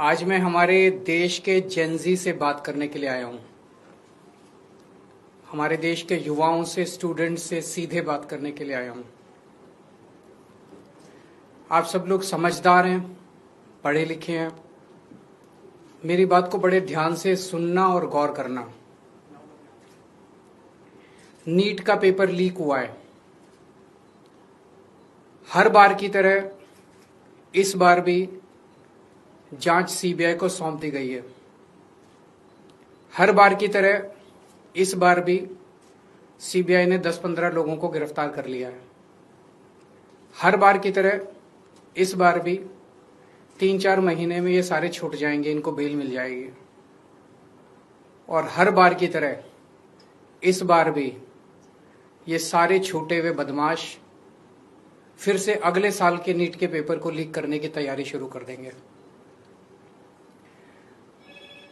आज मैं हमारे देश के जेनजी से बात करने के लिए आया हूं। हमारे देश के युवाओं से, स्टूडेंट्स से सीधे बात करने के लिए आया हूं। आप सब लोग समझदार हैं, पढ़े लिखे हैं। मेरी बात को बड़े ध्यान से सुनना और गौर करना। नीट का पेपर लीक हुआ है। हर बार की तरह इस बार भी जांच सीबीआई को सौंप दी गई है। हर बार की तरह इस बार भी सीबीआई ने 10-15 लोगों को गिरफ्तार कर लिया है। हर बार की तरह इस बार भी 3-4 महीने में ये सारे छूट जाएंगे, इनको बेल मिल जाएगी। और हर बार की तरह इस बार भी ये सारे छूटे हुए बदमाश फिर से अगले साल के नीट के पेपर को लीक करने की तैयारी शुरू कर देंगे।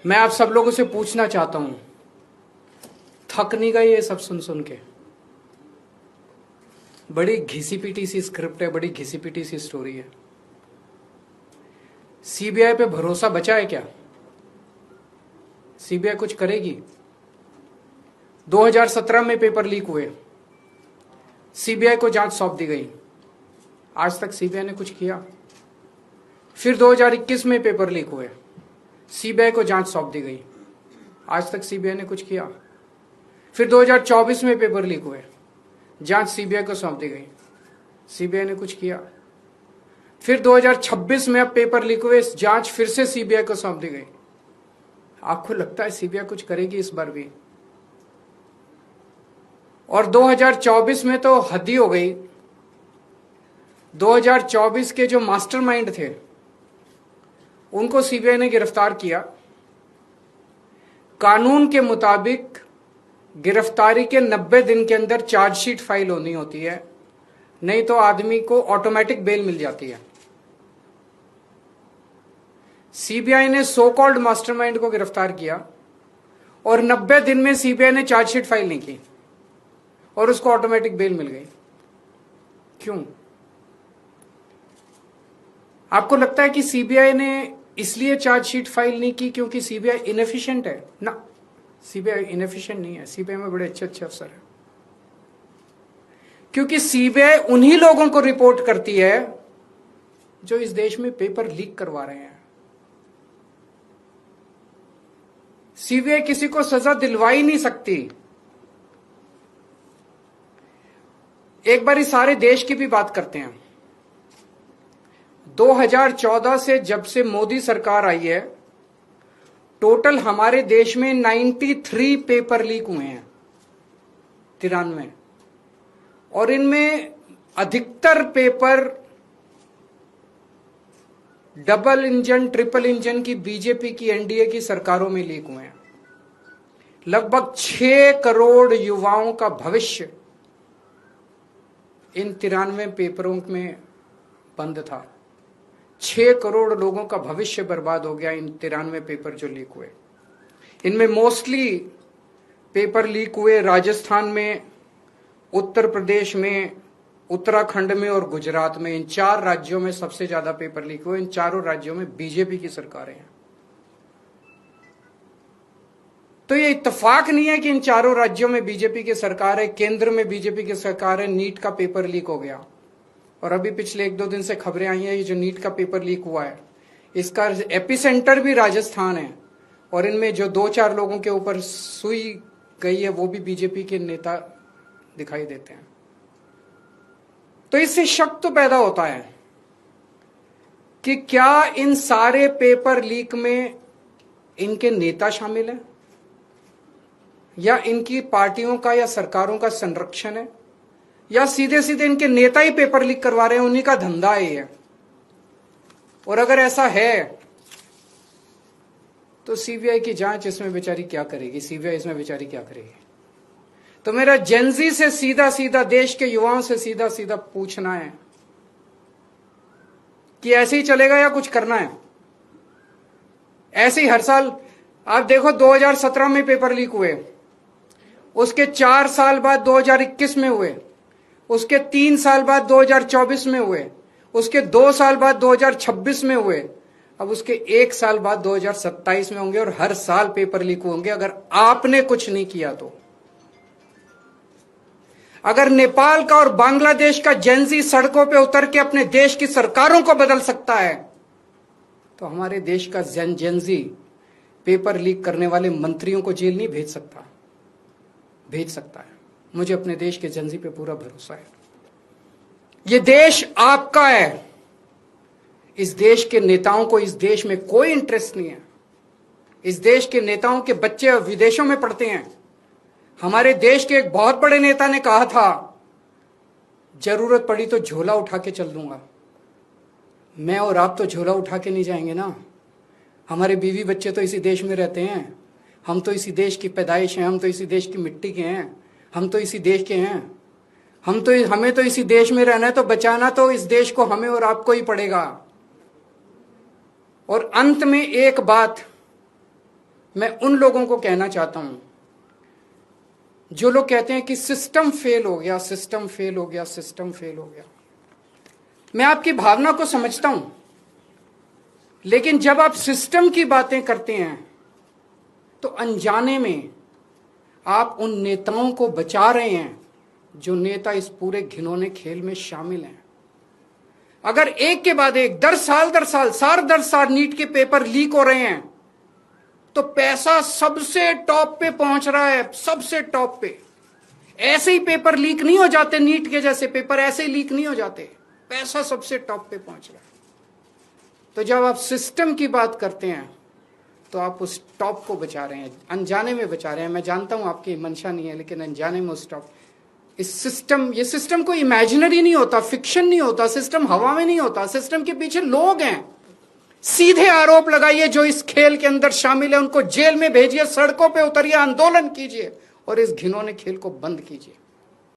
मैं आप सब लोगों से पूछना चाहता हूं, थक नहीं गए ये सब सुन सुन के? बड़ी घिसी पिटी सी स्क्रिप्ट है, बड़ी घिसी पिटी सी स्टोरी है। सीबीआई पे भरोसा बचा है क्या? सीबीआई कुछ करेगी? 2017 में पेपर लीक हुए, सीबीआई को जांच सौंप दी गई। आज तक सीबीआई ने कुछ किया? फिर 2021 में पेपर लीक हुए, सीबीआई को जांच सौंप दी गई। आज तक सीबीआई ने कुछ किया? फिर 2024 में पेपर लीक हुए, जांच सीबीआई को सौंप दी गई। सीबीआई ने कुछ किया? फिर 2026 में अब पेपर लीक हुए, जांच फिर से सीबीआई को सौंप दी गई। आपको लगता है सीबीआई कुछ करेगी इस बार भी? और 2024 में तो हद ही हो गई। 2024 के जो मास्टरमाइंड थे उनको सीबीआई ने गिरफ्तार किया। कानून के मुताबिक गिरफ्तारी के 90 दिन के अंदर चार्जशीट फाइल होनी होती है, नहीं तो आदमी को ऑटोमेटिक बेल मिल जाती है। सीबीआई ने सो कॉल्ड मास्टरमाइंड को गिरफ्तार किया और 90 दिन में सीबीआई ने चार्जशीट फाइल नहीं की और उसको ऑटोमेटिक बेल मिल गई। क्यों? आपको लगता है कि सीबीआई ने इसलिए चार्जशीट फाइल नहीं की क्योंकि सीबीआई इनएफिशिएंट है? ना, सीबीआई इनएफिशिएंट नहीं है। सीबीआई में बड़े अच्छे अच्छे अफसर हैं। क्योंकि सीबीआई उन्हीं लोगों को रिपोर्ट करती है जो इस देश में पेपर लीक करवा रहे हैं। सीबीआई किसी को सजा दिलवा ही नहीं सकती। एक बार इस सारे देश की भी बात करते हैं। 2014 से जब से मोदी सरकार आई है, टोटल हमारे देश में 93 पेपर लीक हुए हैं, 93। और इनमें अधिकतर paper double engine, triple engine की बीजेपी की, एनडीए की सरकारों में लीक हुए हैं। लगभग 6 करोड़ युवाओं का भविष्य इन 93 पेपरों में बंद था। 6 करोड़ लोगों का भविष्य बर्बाद हो गया इन 93 पेपर जो लीक हुए। इनमें मोस्टली पेपर लीक हुए राजस्थान में, उत्तर प्रदेश में, उत्तराखंड में और गुजरात में। इन 4 राज्यों में सबसे ज्यादा पेपर लीक हुए। इन चारों राज्यों में बीजेपी की सरकारें हैं। तो ये इत्तेफाक नहीं है कि इन चारों राज्यों में बीजेपी की सरकार है, केंद्र में बीजेपी की सरकार है, नीट का पेपर लीक हो गया। और अभी पिछले 1-2 दिन से खबरें आई हैं, ये जो नीट का पेपर लीक हुआ है इसका एपिसेंटर भी राजस्थान है। और इनमें जो 2-4 लोगों के ऊपर सुई गई है वो भी बीजेपी के नेता दिखाई देते हैं। तो इससे शक तो पैदा होता है कि क्या इन सारे पेपर लीक में इनके नेता शामिल हैं या इनकी पार्टियों का या सरकारों का संरक्षण है, या सीधे सीधे इनके नेता ही पेपर लीक करवा रहे हैं, उन्हीं का धंधा है। और अगर ऐसा है तो सीबीआई की जांच इसमें बेचारी क्या करेगी? सीबीआई इसमें बेचारी क्या करेगी? तो मेरा जेनजी से सीधा सीधा, देश के युवाओं से सीधा सीधा पूछना है कि ऐसे ही चलेगा या कुछ करना है? ऐसे ही हर साल आप देखो, 2017 में पेपर लीक हुए, उसके 4 साल बाद 2021 में हुए, उसके 3 साल बाद 2024 में हुए, उसके 2 साल बाद 2026 में हुए, अब उसके 1 साल बाद 2027 में होंगे और हर साल पेपर लीक होंगे अगर आपने कुछ नहीं किया तो। अगर नेपाल का और बांग्लादेश का जेंजी सड़कों पे उतर के अपने देश की सरकारों को बदल सकता है तो हमारे देश का जेंजी पेपर लीक करने वाले मंत्रियों को जेल नहीं भेज सकता है। मुझे अपने देश के जेंजी पे पूरा भरोसा है। ये देश आपका है। इस देश के नेताओं को इस देश में कोई इंटरेस्ट नहीं है। इस देश के नेताओं के बच्चे विदेशों में पढ़ते हैं। हमारे देश के एक बहुत बड़े नेता ने कहा था, जरूरत पड़ी तो झोला उठा के चल दूंगा। मैं और आप तो झोला उठा के नहीं जाएंगे ना। हमारे बीवी बच्चे तो इसी देश में रहते हैं। हम तो इसी देश की पैदाइश हैं। हम तो इसी देश की मिट्टी के हैं। हम तो इसी देश के हैं। हमें तो इसी देश में रहना है, तो बचाना तो इस देश को हमें और आपको ही पड़ेगा। और अंत में एक बात मैं उन लोगों को कहना चाहता हूं जो लोग कहते हैं कि सिस्टम फेल हो गया, सिस्टम फेल हो गया, सिस्टम फेल हो गया। मैं आपकी भावना को समझता हूं, लेकिन जब आप सिस्टम की बातें करते हैं तो अनजाने में आप उन नेताओं को बचा रहे हैं जो नेता इस पूरे घिनौने खेल में शामिल हैं। अगर एक के बाद एक दर साल नीट के पेपर लीक हो रहे हैं तो पैसा सबसे टॉप पे पहुंच रहा है, सबसे टॉप पे। ऐसे ही पेपर लीक नहीं हो जाते, नीट के जैसे पेपर ऐसे ही लीक नहीं हो जाते। पैसा सबसे टॉप पे पहुंच रहा है। तो जब आप सिस्टम की बात करते हैं तो आप उस टॉप को बचा रहे हैं, अनजाने में बचा रहे हैं। मैं जानता हूं आपकी मंशा नहीं है, लेकिन अनजाने में उस टॉप ये सिस्टम कोई इमेजिनरी नहीं होता, फिक्शन नहीं होता, सिस्टम हवा में नहीं होता। सिस्टम के पीछे लोग हैं। सीधे आरोप लगाइए जो इस खेल के अंदर शामिल है, उनको जेल में भेजिए, सड़कों पे उतरिए, आंदोलन कीजिए और इस घिनौने खेल को बंद कीजिए।